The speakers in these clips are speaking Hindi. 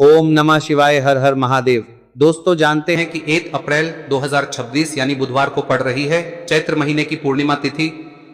ओम नमः शिवाय। हर हर महादेव। दोस्तों जानते हैं कि 1 अप्रैल 2026 यानी बुधवार को पड़ रही है चैत्र महीने की पूर्णिमा तिथि।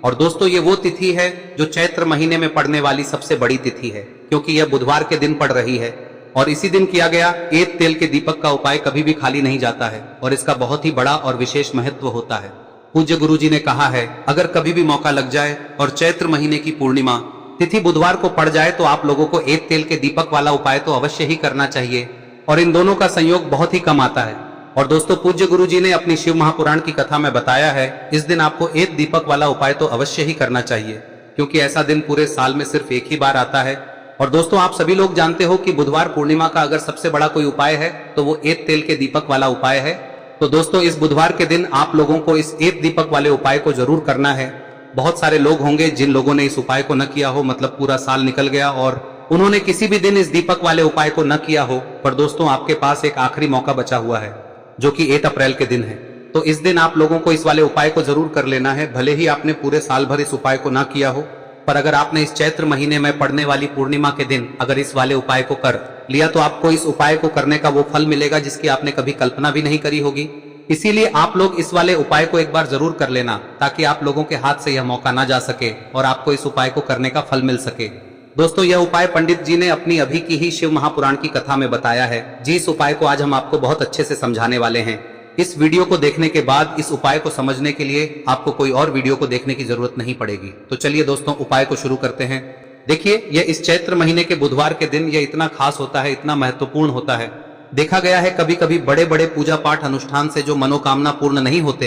और दोस्तों ये वो तिथि है जो चैत्र महीने में पड़ने वाली सबसे बड़ी तिथि है, क्योंकि यह बुधवार के दिन पड़ रही है। और इसी दिन किया गया एक तेल के दीपक का उपाय कभी भी खाली नहीं जाता है और इसका बहुत ही बड़ा और विशेष महत्व होता है। पूज्य गुरु जी ने कहा है, अगर कभी भी मौका लग जाए और चैत्र महीने की पूर्णिमा तिथि बुधवार को पड़ जाए तो आप लोगों को एक तेल के दीपक वाला उपाय तो अवश्य ही करना चाहिए। और इन दोनों का संयोग बहुत ही कम आता है। और दोस्तों पूज्य गुरु जी ने अपनी शिव महापुराण की कथा में बताया है, इस दिन आपको एक दीपक वाला उपाय तो अवश्य ही करना चाहिए, क्योंकि ऐसा दिन पूरे साल में सिर्फ एक ही बार आता है। और दोस्तों आप सभी लोग जानते हो कि बुधवार पूर्णिमा का अगर सबसे बड़ा कोई उपाय है तो वो एक तेल के दीपक वाला उपाय है। तो दोस्तों इस बुधवार के दिन आप लोगों को इस एक दीपक वाले उपाय को जरूर करना है। बहुत सारे लोग होंगे जिन लोगों ने इस उपाय को न किया हो, मतलब पूरा साल निकल गया और उन्होंने किसी भी दिन इस दीपक वाले उपाय को न किया हो, पर दोस्तों आपके पास एक आखिरी मौका बचा हुआ है जो कि 1 अप्रैल के दिन है। तो इस दिन आप लोगों को इस वाले उपाय को जरूर कर लेना है, भले ही आपने पूरे साल भर इस उपाय को ना किया हो, पर अगर आपने इस चैत्र महीने में पड़ने वाली पूर्णिमा के दिन अगर इस वाले उपाय को कर लिया तो आपको इस उपाय को करने का वो फल मिलेगा जिसकी आपने कभी कल्पना भी नहीं करी होगी। इसीलिए आप लोग इस वाले उपाय को एक बार जरूर कर लेना, ताकि आप लोगों के हाथ से यह मौका ना जा सके और आपको इस उपाय को करने का फल मिल सके। दोस्तों यह उपाय पंडित जी ने अपनी अभी की ही शिव महापुराण की कथा में बताया है। जी इस उपाय को आज हम आपको बहुत अच्छे से समझाने वाले हैं। इस वीडियो को देखने के बाद इस उपाय को समझने के लिए आपको कोई और वीडियो को देखने की जरूरत नहीं पड़ेगी। तो चलिए दोस्तों उपाय को शुरू करते हैं। देखिए यह इस चैत्र महीने के बुधवार के दिन यह इतना खास होता है, इतना महत्वपूर्ण होता है। देखा गया है कभी कभी बड़े बड़े पूजा पाठ अनुष्ठान से जो मनोकामना पूर्ण नहीं होते,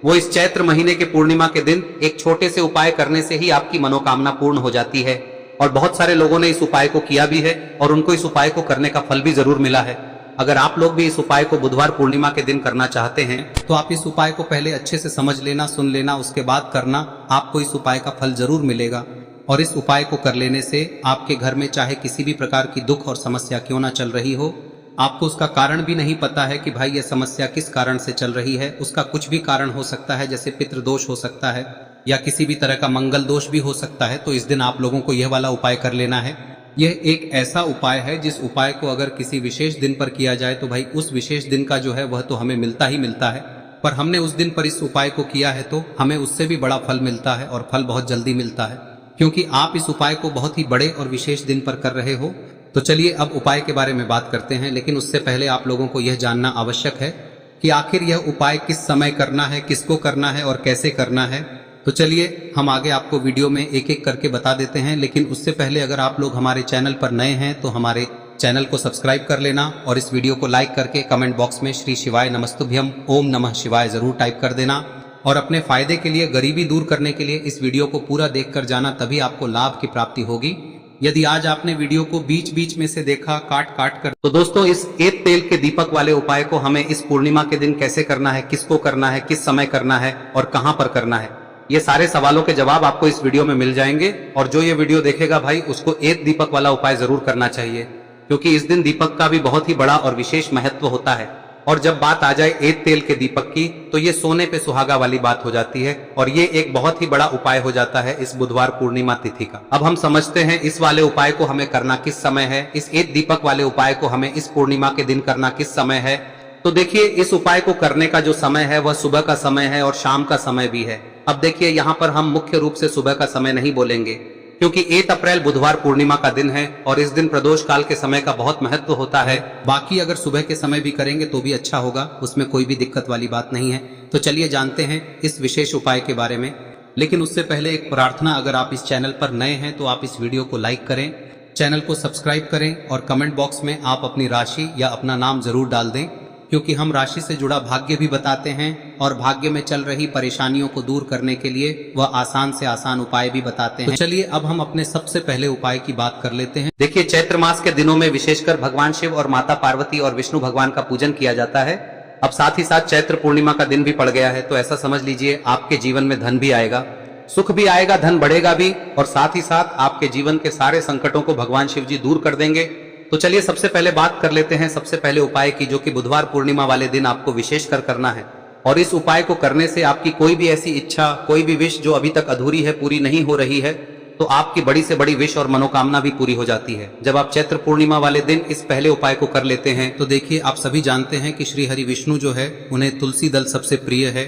वो इस चैत्र महीने के पूर्णिमा के दिन एक छोटे से उपाय करने से ही आपकी मनोकामना पूर्ण हो जाती है। और बहुत सारे लोगों ने इस उपाय को किया भी है और उनको इस उपाय को करने का फल भी जरूर मिला है। अगर आप लोग भी इस उपाय को बुधवार पूर्णिमा के दिन करना चाहते हैं तो आप इस उपाय को पहले अच्छे से समझ लेना, सुन लेना, उसके बाद करना। आपको इस उपाय का फल जरूर मिलेगा। और इस उपाय को कर लेने से आपके घर में चाहे किसी भी प्रकार की दुख और समस्या क्यों ना चल रही हो, आपको उसका कारण भी नहीं पता है कि भाई यह समस्या किस कारण से चल रही है, उसका कुछ भी कारण हो सकता है, जैसे पितृदोष हो सकता है या किसी भी तरह का मंगल दोष भी हो सकता है। तो इस दिन आप लोगों को यह वाला उपाय कर लेना है। यह एक ऐसा उपाय है जिस उपाय को अगर किसी विशेष दिन पर किया जाए तो भाई उस विशेष दिन का जो है वह तो हमें मिलता ही मिलता है, पर हमने उस दिन पर इस उपाय को किया है तो हमें उससे भी बड़ा फल मिलता है और फल बहुत जल्दी मिलता है, क्योंकि आप इस उपाय को बहुत ही बड़े और विशेष दिन पर कर रहे हो। तो चलिए अब उपाय के बारे में बात करते हैं, लेकिन उससे पहले आप लोगों को यह जानना आवश्यक है कि आखिर यह उपाय किस समय करना है, किसको करना है और कैसे करना है। तो चलिए हम आगे आपको वीडियो में एक एक करके बता देते हैं, लेकिन उससे पहले अगर आप लोग हमारे चैनल पर नए हैं तो हमारे चैनल को सब्सक्राइब कर लेना और इस वीडियो को लाइक करके कमेंट बॉक्स में श्री शिवाय नमस्तुभ्यम ओम नमः शिवाय जरूर टाइप कर देना। और अपने फायदे के लिए, गरीबी दूर करने के लिए इस वीडियो को पूरा देखकर जाना, तभी आपको लाभ की प्राप्ति होगी। यदि आज आपने वीडियो को बीच बीच में से देखा काट काट कर, तो दोस्तों इस एक तेल के दीपक वाले उपाय को हमें इस पूर्णिमा के दिन कैसे करना है, किसको करना है, किस समय करना है और कहां पर करना है, ये सारे सवालों के जवाब आपको इस वीडियो में मिल जाएंगे। और जो ये वीडियो देखेगा भाई उसको एक दीपक वाला उपाय जरूर करना चाहिए, क्योंकि इस दिन दीपक का भी बहुत ही बड़ा और विशेष महत्व होता है। और जब बात आ जाए एक तेल के दीपक की तो ये सोने पे सुहागा वाली बात हो जाती है और ये एक बहुत ही बड़ा उपाय हो जाता है इस बुधवार पूर्णिमा तिथि का। अब हम समझते हैं इस वाले उपाय को हमें करना किस समय है, इस एक दीपक वाले उपाय को हमें इस पूर्णिमा के दिन करना किस समय है। तो देखिए इस उपाय को करने का जो समय है वह सुबह का समय है और शाम का समय भी है। अब देखिए यहाँ पर हम मुख्य रूप से सुबह का समय नहीं बोलेंगे, क्योंकि 1 अप्रैल बुधवार पूर्णिमा का दिन है और इस दिन प्रदोष काल के समय का बहुत महत्व होता है। बाकी अगर सुबह के समय भी करेंगे तो भी अच्छा होगा, उसमें कोई भी दिक्कत वाली बात नहीं है। तो चलिए जानते हैं इस विशेष उपाय के बारे में। लेकिन उससे पहले एक प्रार्थना, अगर आप इस चैनल पर नए हैं तो आप इस वीडियो को लाइक करें, चैनल को सब्सक्राइब करें और कमेंट बॉक्स में आप अपनी राशि या अपना नाम जरूर डाल दें, क्योंकि हम राशि से जुड़ा भाग्य भी बताते हैं और भाग्य में चल रही परेशानियों को दूर करने के लिए वह आसान से आसान उपाय भी बताते हैं। तो चलिए अब हम अपने सबसे पहले उपाय की बात कर लेते हैं। देखिए चैत्र मास के दिनों में विशेषकर भगवान शिव और माता पार्वती और विष्णु भगवान का पूजन किया जाता है। अब साथ ही साथ चैत्र पूर्णिमा का दिन भी पड़ गया है, तो ऐसा समझ लीजिए आपके जीवन में धन भी आएगा, सुख भी आएगा, धन बढ़ेगा भी, और साथ ही साथ आपके जीवन के सारे संकटों को भगवान शिव जी दूर कर देंगे। तो चलिए सबसे पहले बात कर लेते हैं सबसे पहले उपाय की, जो कि बुधवार पूर्णिमा वाले दिन आपको विशेषकर करना है। और इस उपाय को करने से आपकी कोई भी ऐसी इच्छा, कोई भी विश जो अभी तक अधूरी है, पूरी नहीं हो रही है, तो आपकी बड़ी से बड़ी विश और मनोकामना भी पूरी हो जाती है। जब आप चैत्र पूर्णिमा वाले दिन इस पहले उपाय को कर लेते हैं तो देखिए, आप सभी जानते हैं कि श्री हरि विष्णु जो है उन्हें तुलसी दल सबसे प्रिय है।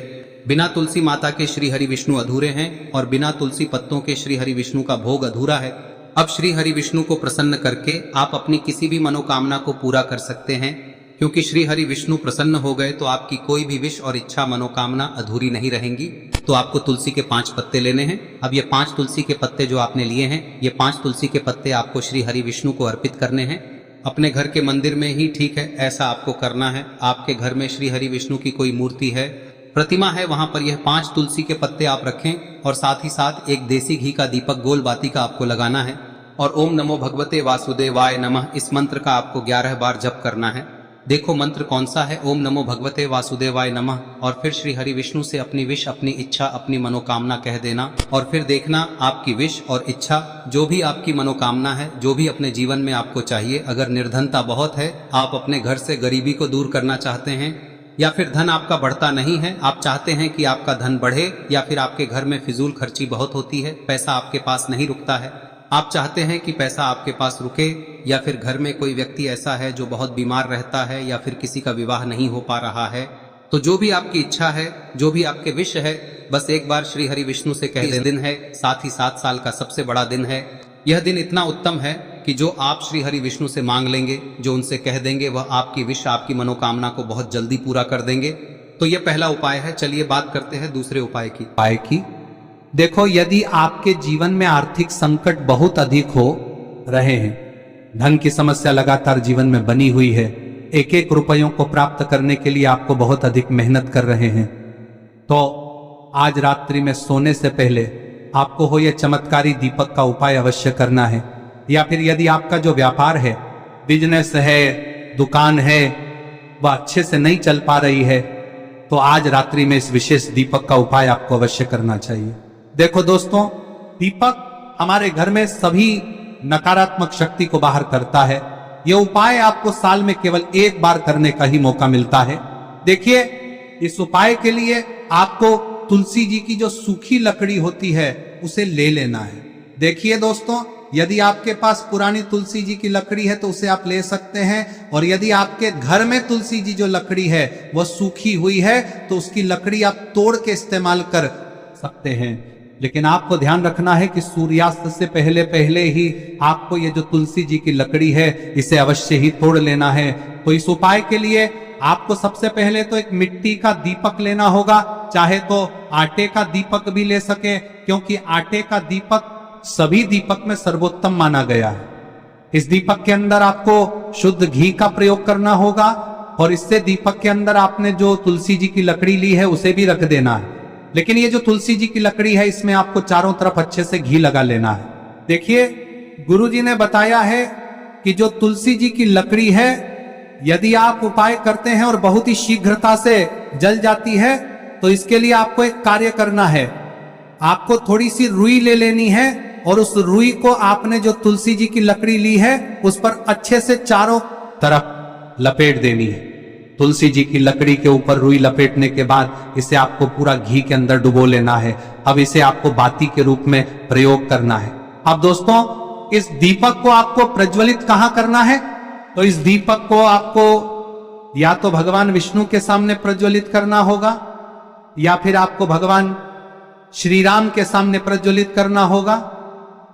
बिना तुलसी माता के श्री हरि विष्णु अधूरे हैं और बिना तुलसी पत्तों के श्री हरि विष्णु का भोग अधूरा है। अब श्री हरि विष्णु को प्रसन्न करके आप अपनी किसी भी मनोकामना को पूरा कर सकते हैं, क्योंकि श्री हरि विष्णु प्रसन्न हो गए तो आपकी कोई भी विश और इच्छा मनोकामना अधूरी नहीं रहेंगी। तो आपको तुलसी के 5 पत्ते लेने हैं। अब ये 5 तुलसी के पत्ते जो आपने लिए हैं, ये 5 तुलसी के पत्ते आपको श्री हरि विष्णु को अर्पित करने हैं। अपने घर के मंदिर में ही ठीक है, ऐसा आपको करना है। आपके घर में श्री हरि विष्णु की कोई मूर्ति है, प्रतिमा है, वहां पर यह 5 तुलसी के पत्ते आप रखें और साथ ही साथ एक देसी घी का दीपक गोल बाती का आपको लगाना है और ओम नमो भगवते वासुदेवाय नमः इस मंत्र का आपको 11 बार जप करना है। देखो मंत्र कौन सा है, ओम नमो भगवते वासुदेवाय नमः, और फिर श्री हरि विष्णु से अपनी विश, अपनी इच्छा, अपनी मनोकामना कह देना और फिर देखना आपकी विश और इच्छा, जो भी आपकी मनोकामना है, जो भी अपने जीवन में आपको चाहिए। अगर निर्धनता बहुत है, आप अपने घर से गरीबी को दूर करना चाहते हैं, या फिर धन आपका बढ़ता नहीं है, आप चाहते हैं कि आपका धन बढ़े, या फिर आपके घर में फिजूल खर्ची बहुत होती है, पैसा आपके पास नहीं रुकता है, आप चाहते हैं कि पैसा आपके पास रुके, या फिर घर में कोई व्यक्ति ऐसा है जो बहुत बीमार रहता है, या फिर किसी का विवाह नहीं हो पा रहा है, तो जो भी आपकी इच्छा है, जो भी आपके विश है, बस एक बार श्री हरि विष्णु से कह दें। दिन है, साथ ही 7 साल का सबसे बड़ा दिन है। यह दिन इतना उत्तम है कि जो आप श्री हरि विष्णु से मांग लेंगे, जो उनसे कह देंगे, वह आपकी विश, आपकी मनोकामना को बहुत जल्दी पूरा कर देंगे। तो यह पहला उपाय है। चलिए बात करते हैं दूसरे उपाय की। देखो, यदि आपके जीवन में आर्थिक संकट बहुत अधिक हो रहे हैं, धन की समस्या लगातार जीवन में बनी हुई है, एक एक रुपयों को प्राप्त करने के लिए आपको बहुत अधिक मेहनत कर रहे हैं, तो आज रात्रि में सोने से पहले आपको हो यह चमत्कारी दीपक का उपाय अवश्य करना है। या फिर यदि आपका जो व्यापार है, बिजनेस है, दुकान है, वह अच्छे से नहीं चल पा रही है, तो आज रात्रि में इस विशेष दीपक का उपाय आपको अवश्य करना चाहिए। देखो दोस्तों, दीपक हमारे घर में सभी नकारात्मक शक्ति को बाहर करता है। यह उपाय आपको साल में केवल 1 बार करने का ही मौका मिलता है। देखिए, इस उपाय के लिए आपको तुलसी जी की जो सूखी लकड़ी होती है उसे ले लेना है। देखिए दोस्तों, यदि आपके पास पुरानी तुलसी जी की लकड़ी है तो उसे आप ले सकते हैं, और यदि आपके घर में तुलसी जी जो लकड़ी है वह सूखी हुई है तो उसकी लकड़ी आप तोड़ के इस्तेमाल कर सकते हैं। लेकिन आपको ध्यान रखना है कि सूर्यास्त से पहले पहले ही आपको ये जो तुलसी जी की लकड़ी है इसे अवश्य ही तोड़ लेना है। तो इस उपाय के लिए आपको सबसे पहले तो एक मिट्टी का दीपक लेना होगा, चाहे तो आटे का दीपक भी ले सके, क्योंकि आटे का दीपक सभी दीपक में सर्वोत्तम माना गया है। इस दीपक के अंदर आपको शुद्ध घी का प्रयोग करना होगा, और इससे दीपक के अंदर आपने जो तुलसी जी की लकड़ी ली है उसे भी रख देना है। लेकिन ये जो तुलसी जी की लकड़ी है, इसमें आपको चारों तरफ अच्छे से घी लगा लेना है। देखिए, गुरुजी ने बताया है कि जो तुलसी जी की लकड़ी है, यदि आप उपाय करते हैं और बहुत ही शीघ्रता से जल जाती है, तो इसके लिए आपको एक कार्य करना है। आपको थोड़ी सी रुई ले लेनी है और उस रुई को आपने जो तुलसी जी की लकड़ी ली है उस पर अच्छे से चारों तरफ लपेट देनी है। तुलसी जी की लकड़ी के ऊपर रुई लपेटने के बाद इसे आपको पूरा घी के अंदर डुबो लेना है। अब इसे आपको बाती के रूप में प्रयोग करना है। अब दोस्तों, इस दीपक को आपको प्रज्वलित कहां करना है? तो इस दीपक को आपको या तो भगवान विष्णु के सामने प्रज्वलित करना होगा, या फिर आपको भगवान श्री राम के सामने प्रज्वलित करना होगा,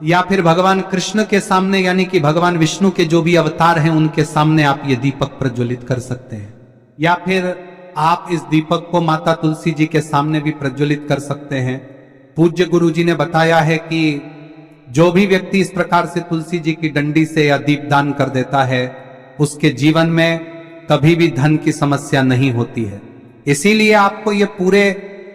या फिर भगवान कृष्ण के सामने, यानी कि भगवान विष्णु के जो भी अवतार हैं उनके सामने आप ये दीपक प्रज्वलित कर सकते हैं। या फिर आप इस दीपक को माता तुलसी जी के सामने भी प्रज्वलित कर सकते हैं। पूज्य गुरु जी ने बताया है कि जो भी व्यक्ति इस प्रकार से तुलसी जी की डंडी से या दीपदान कर देता है, उसके जीवन में कभी भी धन की समस्या नहीं होती है। इसीलिए आपको ये पूरे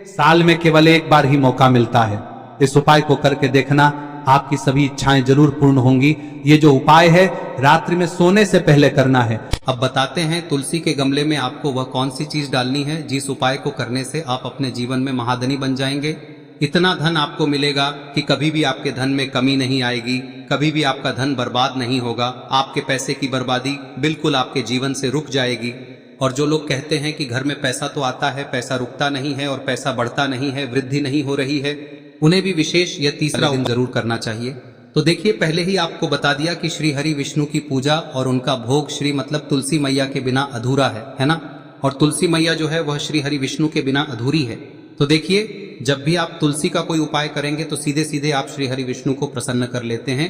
साल में केवल 1 बार ही मौका मिलता है। इस उपाय को करके देखना, आपकी सभी इच्छाएं जरूर पूर्ण होंगी। ये जो उपाय है रात्रि में सोने से पहले करना है। अब बताते हैं तुलसी के गमले में आपको वह कौन सी चीज डालनी है जिस उपाय को करने से आप अपने जीवन में महाधनी बन जाएंगे। इतना धन आपको मिलेगा कि कभी भी आपके धन में कमी नहीं आएगी, कभी भी आपका धन बर्बाद नहीं होगा। आपके पैसे की बर्बादी बिल्कुल आपके जीवन से रुक जाएगी। और जो लोग कहते हैं कि घर में पैसा तो आता है, पैसा रुकता नहीं है और पैसा बढ़ता नहीं है, वृद्धि नहीं हो रही है, उन्हें भी विशेष यह तीसरा दिन जरूर करना चाहिए। तो देखिए, पहले ही आपको बता दिया कि श्री हरि विष्णु की पूजा और उनका भोग श्री मतलब तुलसी मैया के बिना अधूरा है ना। और तुलसी मैया जो है वह श्री हरि विष्णु के बिना अधूरी है। तो देखिए, जब भी आप तुलसी का कोई उपाय करेंगे तो सीधे सीधे आप श्री हरि विष्णु को प्रसन्न कर लेते हैं।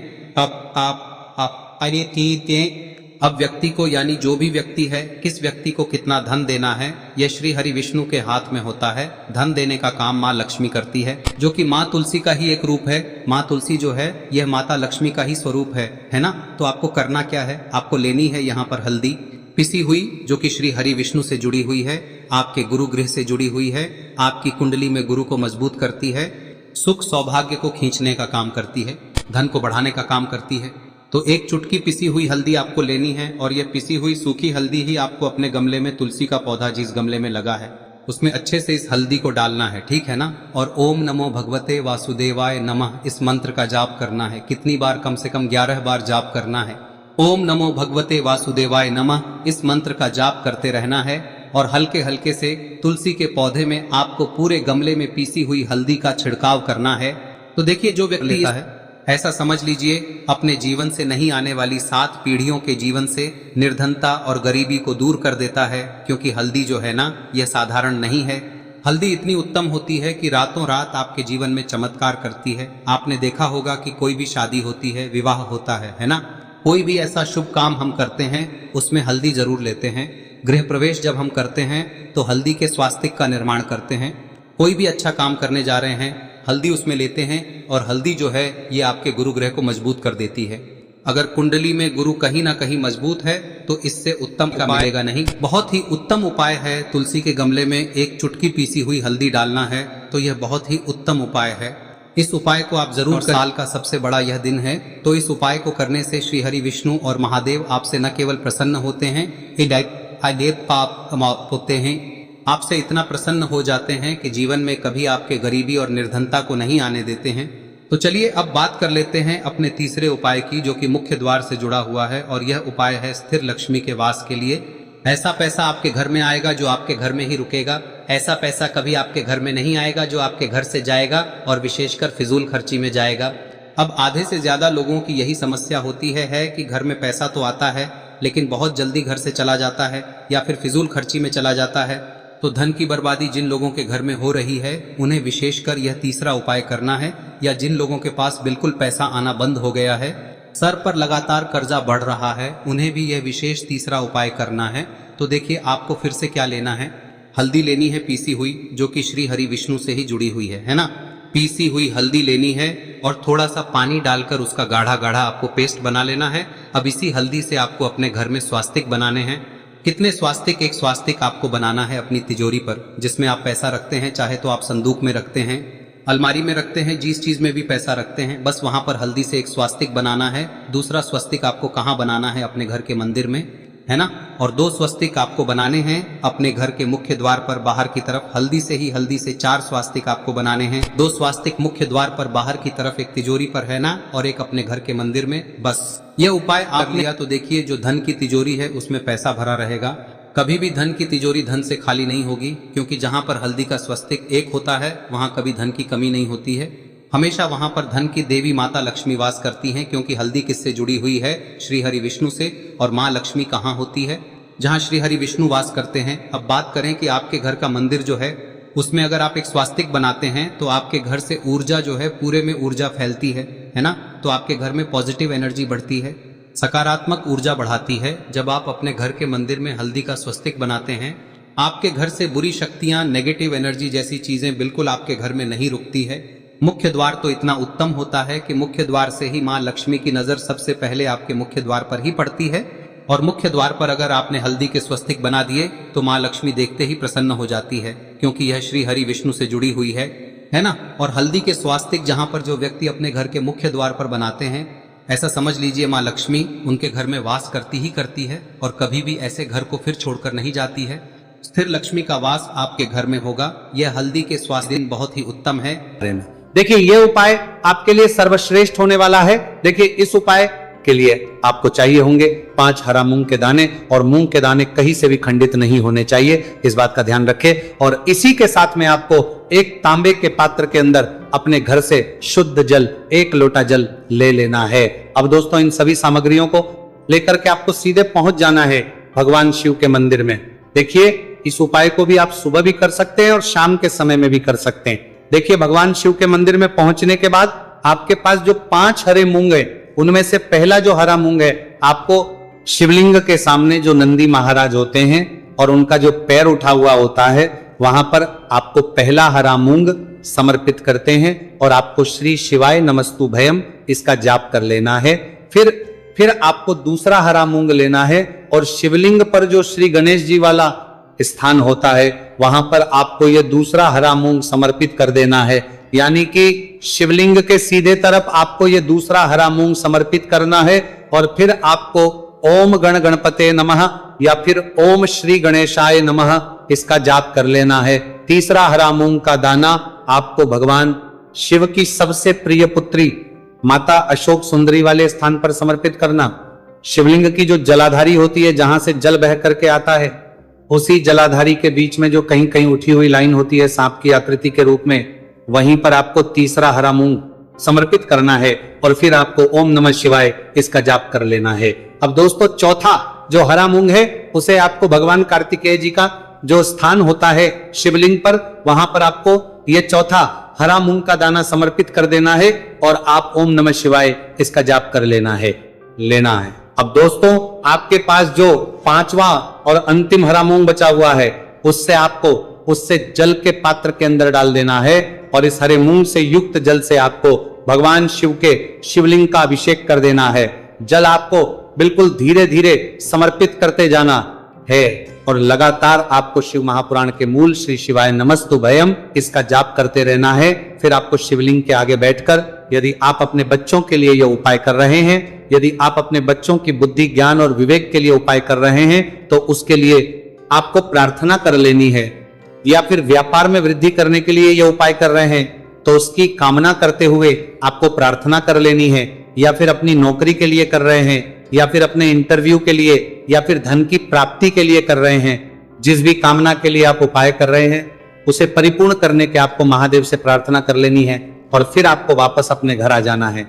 अब व्यक्ति को, यानी जो भी व्यक्ति है, किस व्यक्ति को कितना धन देना है, यह श्री हरि विष्णु के हाथ में होता है। धन देने का काम माँ लक्ष्मी करती है, जो कि माँ तुलसी का ही एक रूप है। माँ तुलसी जो है यह माता लक्ष्मी का ही स्वरूप है ना। तो आपको करना क्या है, आपको लेनी है यहाँ पर हल्दी पिसी हुई, जो कि श्री हरि विष्णु से जुड़ी हुई है, आपके गुरु गृह से जुड़ी हुई है, आपकी कुंडली में गुरु को मजबूत करती है, सुख सौभाग्य को खींचने का काम करती है, धन को बढ़ाने का काम करती है। तो एक चुटकी पिसी हुई हल्दी आपको लेनी है, और यह पिसी हुई सूखी हल्दी ही आपको अपने गमले में, तुलसी का पौधा जिस गमले में लगा है उसमें अच्छे से इस हल्दी को डालना है, ठीक है ना। और ओम नमो भगवते वासुदेवाय नमः इस मंत्र का जाप करना है। कितनी बार? कम से कम 11 बार जाप करना है। ओम नमो भगवते वासुदेवाय नमः इस मंत्र का जाप करते रहना है। और हल्के हल्के से तुलसी के पौधे में आपको पूरे गमले में पीसी हुई हल्दी का छिड़काव करना है। तो देखिए, जो व्यक्ति लेता है, ऐसा समझ लीजिए अपने जीवन से नहीं आने वाली 7 पीढ़ियों के जीवन से निर्धनता और गरीबी को दूर कर देता है। क्योंकि हल्दी जो है ना, यह साधारण नहीं है। हल्दी इतनी उत्तम होती है कि रातों रात आपके जीवन में चमत्कार करती है। आपने देखा होगा कि कोई भी शादी होती है, विवाह होता है ना, कोई भी ऐसा शुभ काम हम करते हैं उसमें हल्दी जरूर लेते हैं। गृह प्रवेश जब हम करते हैं तो हल्दी के स्वास्तिक का निर्माण करते हैं। कोई भी अच्छा काम करने जा रहे हैं, हल्दी उसमें लेते हैं। और हल्दी जो है ये आपके गुरु ग्रह को मजबूत कर देती है। अगर कुंडली में गुरु कहीं ना कहीं मजबूत है तो इससे उत्तम का मिलेगा नहीं। बहुत ही उत्तम उपाय है, तुलसी के गमले में एक चुटकी पीसी हुई हल्दी डालना है। तो यह बहुत ही उत्तम उपाय है। इस उपाय को आप जरूर, साल का सबसे बड़ा यह दिन है, तो इस उपाय को करने से श्री हरि विष्णु और महादेव आपसे न केवल प्रसन्न होते हैं, होते हैं, आपसे इतना प्रसन्न हो जाते हैं कि जीवन में कभी आपके गरीबी और निर्धनता को नहीं आने देते हैं। तो चलिए अब बात कर लेते हैं अपने तीसरे उपाय की, जो कि मुख्य द्वार से जुड़ा हुआ है। और यह उपाय है स्थिर लक्ष्मी के वास के लिए। ऐसा पैसा आपके घर में आएगा जो आपके घर में ही रुकेगा। ऐसा पैसा कभी आपके घर में नहीं आएगा जो आपके घर से जाएगा, और विशेषकर फिजूल खर्ची में जाएगा। अब आधे से ज्यादा लोगों की यही समस्या होती है कि घर में पैसा तो आता है लेकिन बहुत जल्दी घर से चला जाता है, या फिर फिजूल खर्ची में चला जाता है। तो धन की बर्बादी जिन लोगों के घर में हो रही है उन्हें विशेषकर यह तीसरा उपाय करना है। या जिन लोगों के पास बिल्कुल पैसा आना बंद हो गया है, सर पर लगातार कर्जा बढ़ रहा है, उन्हें भी यह विशेष तीसरा उपाय करना है। तो देखिए, आपको फिर से क्या लेना है, हल्दी लेनी है पीसी हुई, जो कि श्री हरि विष्णु से ही जुड़ी हुई है ना। पीसी हुई हल्दी लेनी है और थोड़ा सा पानी डालकर उसका गाढ़ा गाढ़ा आपको पेस्ट बना लेना है। अब इसी हल्दी से आपको अपने घर में स्वास्तिक बनाने हैं। कितने स्वास्तिक? एक स्वास्तिक आपको बनाना है अपनी तिजोरी पर, जिसमें आप पैसा रखते हैं। चाहे तो आप संदूक में रखते हैं, अलमारी में रखते हैं, जिस चीज में भी पैसा रखते हैं, बस वहां पर हल्दी से एक स्वास्तिक बनाना है। दूसरा स्वस्तिक आपको कहाँ बनाना है? अपने घर के मंदिर में, है ना। और 2 स्वस्तिक आपको बनाने हैं अपने घर के मुख्य द्वार पर बाहर की तरफ। हल्दी से 4 स्वास्तिक आपको बनाने हैं। 2 स्वास्तिक मुख्य द्वार पर बाहर की तरफ, एक तिजोरी पर, है ना, और एक अपने घर के मंदिर में। बस यह उपाय आप लिया तो देखिए, जो धन की तिजोरी है उसमें पैसा भरा रहेगा। कभी भी धन की तिजोरी धन से खाली नहीं होगी, क्योंकि जहां पर हल्दी का स्वस्तिक एक होता है वहां कभी धन की कमी नहीं होती है। हमेशा वहां पर धन की देवी माता लक्ष्मी वास करती हैं, क्योंकि हल्दी किससे जुड़ी हुई है? श्री हरि विष्णु से। और माँ लक्ष्मी कहाँ होती है? जहाँ श्री हरि विष्णु वास करते हैं। अब बात करें कि आपके घर का मंदिर जो है उसमें अगर आप एक स्वास्तिक बनाते हैं तो आपके घर से ऊर्जा जो है, पूरे में ऊर्जा फैलती है ना। तो आपके घर में पॉजिटिव एनर्जी बढ़ती है, सकारात्मक ऊर्जा बढ़ाती है। जब आप अपने घर के मंदिर में हल्दी का स्वस्तिक बनाते हैं, आपके घर से बुरी शक्तियां, नेगेटिव एनर्जी जैसी चीजें बिल्कुल आपके घर में नहीं रुकती है। मुख्य द्वार तो इतना उत्तम होता है कि मुख्य द्वार से ही माँ लक्ष्मी की नजर सबसे पहले आपके मुख्य द्वार पर ही पड़ती है। और मुख्य द्वार पर अगर आपने हल्दी के स्वस्तिक बना दिए तो माँ लक्ष्मी देखते ही प्रसन्न हो जाती है, क्योंकि यह श्री हरि विष्णु से जुड़ी हुई है ना। और हल्दी के स्वास्तिक जहां पर जो व्यक्ति अपने घर के मुख्य द्वार पर बनाते हैं, ऐसा समझ लीजिए माँ लक्ष्मी उनके घर में वास करती ही करती है, और कभी भी ऐसे घर को फिर छोड़कर नहीं जाती है। स्थिर लक्ष्मी का वास आपके घर में होगा। यह हल्दी के स्वास्तिक बहुत ही उत्तम है। देखिए, यह उपाय आपके लिए सर्वश्रेष्ठ होने वाला है। देखिए, इस उपाय के लिए आपको चाहिए होंगे 5 हरा मूंग के दाने, और मूंग के दाने कहीं से भी खंडित नहीं होने चाहिए, इस बात का ध्यान रखें। और इसी के साथ में आपको एक तांबे के पात्र के अंदर अपने घर से शुद्ध जल 1 लोटा जल ले लेना है। अब दोस्तों इन सभी सामग्रियों को लेकर के आपको सीधे पहुंच जाना है भगवान शिव के मंदिर में। देखिए इस उपाय को भी आप सुबह भी कर सकते हैं और शाम के समय में भी कर सकते हैं। देखिए भगवान शिव के मंदिर में पहुंचने के बाद आपके पास जो 5 हरे मूंग है, उनमें से पहला जो हरा मूंग है आपको शिवलिंग के सामने जो नंदी महाराज होते हैं और उनका जो पैर उठा हुआ होता है, वहां पर आपको पहला हरा मूंग समर्पित करते हैं और आपको श्री शिवाय नमस्तु भयम इसका जाप कर लेना है। फिर आपको दूसरा हरा मूंग लेना है और शिवलिंग पर जो श्री गणेश जी वाला स्थान होता है वहां पर आपको यह दूसरा हरा मूंग समर्पित कर देना है। यानी कि शिवलिंग के सीधे तरफ आपको यह दूसरा हरा मूंग समर्पित करना है और फिर आपको ओम गण गणपते नमः या फिर ओम श्री गणेशाय नमः इसका जाप कर लेना है। तीसरा हरा मूंग का दाना आपको भगवान शिव की सबसे प्रिय पुत्री माता अशोक सुंदरी वाले स्थान पर समर्पित करना। शिवलिंग की जो जलाधारी होती है, जहां से जल बह करके आता है, उसी जलाधारी के बीच में जो कहीं कहीं उठी हुई लाइन होती है सांप की आकृति के रूप में, वहीं पर आपको तीसरा हरा मूंग समर्पित करना है और फिर आपको ओम नमः शिवाय इसका जाप कर लेना है। अब दोस्तों चौथा जो हरा मूंग है उसे आपको भगवान कार्तिकेय जी का जो स्थान होता है शिवलिंग पर, वहां पर आपको यह चौथा हरा मूंग का दाना समर्पित कर देना है और आप ओम नमः शिवाय इसका जाप कर लेना है। अब दोस्तों आपके पास जो 5वां और अंतिम हरा मूंग बचा हुआ है उससे जल के पात्र के अंदर डाल देना है और इस हरे मूंग से युक्त जल से आपको भगवान शिव के शिवलिंग का अभिषेक कर देना है। जल आपको बिल्कुल धीरे धीरे समर्पित करते जाना है और लगातार आपको शिव महापुराण के मूल श्री शिवाय नमस्तु भयम इसका जाप करते रहना है। फिर आपको शिवलिंग के आगे बैठकर, यदि आप अपने बच्चों के लिए यह उपाय कर रहे हैं, यदि आप अपने बच्चों की बुद्धि ज्ञान और विवेक के लिए उपाय कर रहे हैं, तो उसके लिए आपको प्रार्थना कर लेनी है। या फिर व्यापार में वृद्धि करने के लिए यह उपाय कर रहे हैं तो उसकी कामना करते हुए आपको प्रार्थना कर लेनी है। या फिर अपनी नौकरी के लिए कर रहे हैं, या फिर अपने इंटरव्यू के लिए, या फिर धन की प्राप्ति के लिए कर रहे हैं, जिस भी कामना के लिए आप उपाय कर रहे हैं उसे परिपूर्ण करने के आपको महादेव से प्रार्थना कर लेनी है और फिर आपको वापस अपने घर आ जाना है।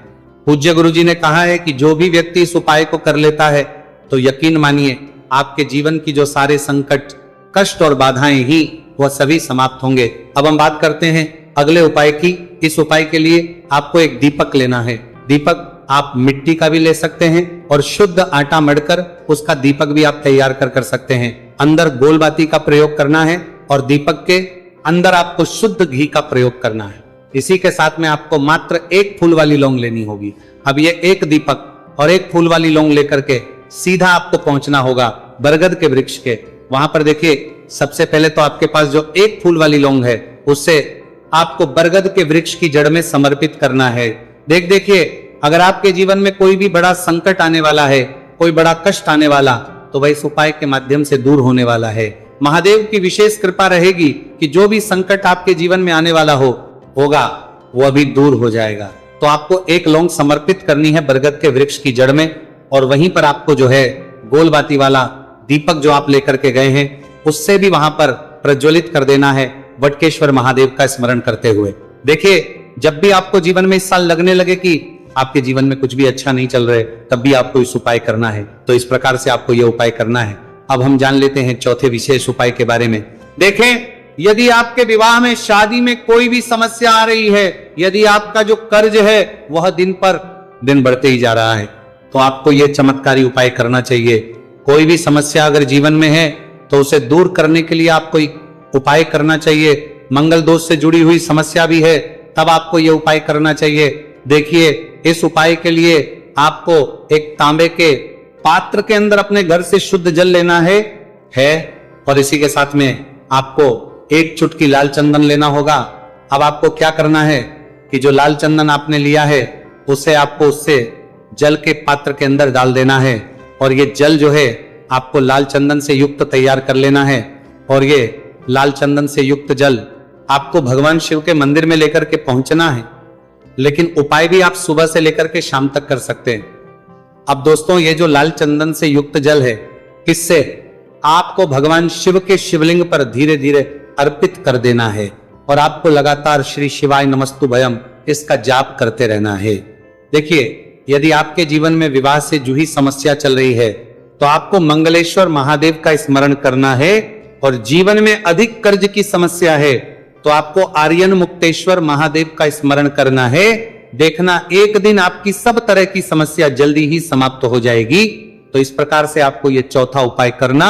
पूज्य गुरु जी ने कहा है कि जो भी व्यक्ति इस उपाय को कर लेता है तो यकीन मानिए आपके जीवन की जो सारे संकट, कष्ट और बाधाएं ही वह सभी समाप्त होंगे। अब हम बात करते हैं अगले उपाय की। इस उपाय के लिए आपको एक दीपक लेना है। दीपक आप मिट्टी का भी ले सकते हैं और शुद्ध आटा मढ़कर उसका दीपक भी आप तैयार कर सकते हैं। अंदर गोल बाती का प्रयोग करना है और दीपक के अंदर आपको शुद्ध घी का प्रयोग करना है। इसी के साथ में आपको मात्र 1 फूल वाली लौंग लेनी होगी। अब ये 1 दीपक और 1 फूल वाली लौंग लेकर के सीधा आपको पहुंचना होगा बरगद के वृक्ष के। वहां पर देखिए सबसे पहले तो आपके पास जो 1 फूल वाली लौंग है उससे आपको बरगद के वृक्ष की जड़ में समर्पित करना है। देखिए अगर आपके जीवन में कोई भी बड़ा संकट आने वाला है, कोई बड़ा कष्ट आने वाला, तो वह इस उपाय के माध्यम से दूर होने वाला है। महादेव की विशेष कृपा रहेगी कि जो भी संकट आपके जीवन में आने वाला होगा वो अभी दूर हो जाएगा। तो आपको 1 लौंग समर्पित करनी है बरगद के वृक्ष की जड़ में और वहीं पर आपको जो है गोल बाती वाला दीपक जो आप लेकर के गए हैं उससे भी वहां पर प्रज्वलित कर देना है वटकेश्वर महादेव का स्मरण करते हुए। देखिए जब भी आपको जीवन में इस साल लगने लगे कि आपके जीवन में कुछ भी अच्छा नहीं चल रहे, तब भी आपको इस उपाय करना है। तो इस प्रकार से आपको यह उपाय करना है। अब हम जान लेते हैं चौथे विशेष उपाय के बारे में। देखें यदि आपके विवाह में, शादी में कोई भी समस्या आ रही है, यदि आपका जो कर्ज है वह दिन पर दिन बढ़ते ही जा रहा है, तो आपको यह चमत्कारी उपाय करना चाहिए। कोई भी समस्या अगर जीवन में है तो उसे दूर करने के लिए आपको उपाय करना चाहिए। मंगल दोष से जुड़ी हुई समस्या भी है तब आपको यह उपाय करना चाहिए। देखिए इस उपाय के लिए आपको एक तांबे के पात्र के अंदर अपने घर से शुद्ध जल लेना है और इसी के साथ में आपको 1 चुटकी लाल चंदन लेना होगा। अब आपको क्या करना है कि जो लाल चंदन आपने लिया है उसे आपको उससे जल के पात्र के अंदर डाल देना है और ये जल जो है आपको लाल चंदन से युक्त तैयार कर लेना है और ये लाल चंदन से युक्त जल आपको भगवान शिव के मंदिर में लेकर के पहुंचना है। लेकिन उपाय भी आप सुबह से लेकर के शाम तक कर सकते हैं। अब दोस्तों ये जो लाल चंदन से युक्त जल है, किससे आपको भगवान शिव के शिवलिंग पर धीरे धीरे अर्पित कर देना है और आपको लगातार श्री शिवाय नमस्तुभयम इसका जाप करते रहना है। देखिए, यदि आपके जीवन में विवाह से जुड़ी समस्या चल रही है तो आपको मंगलेश्वर महादेव का स्मरण करना है, और जीवन में अधिक कर्ज की समस्या है तो आपको आर्यन मुक्तेश्वर महादेव का स्मरण करना है। देखना एक दिन आपकी सब तरह की समस्या जल्दी ही समाप्त हो जाएगी। तो इस प्रकार से आपको ये चौथा उपाय करना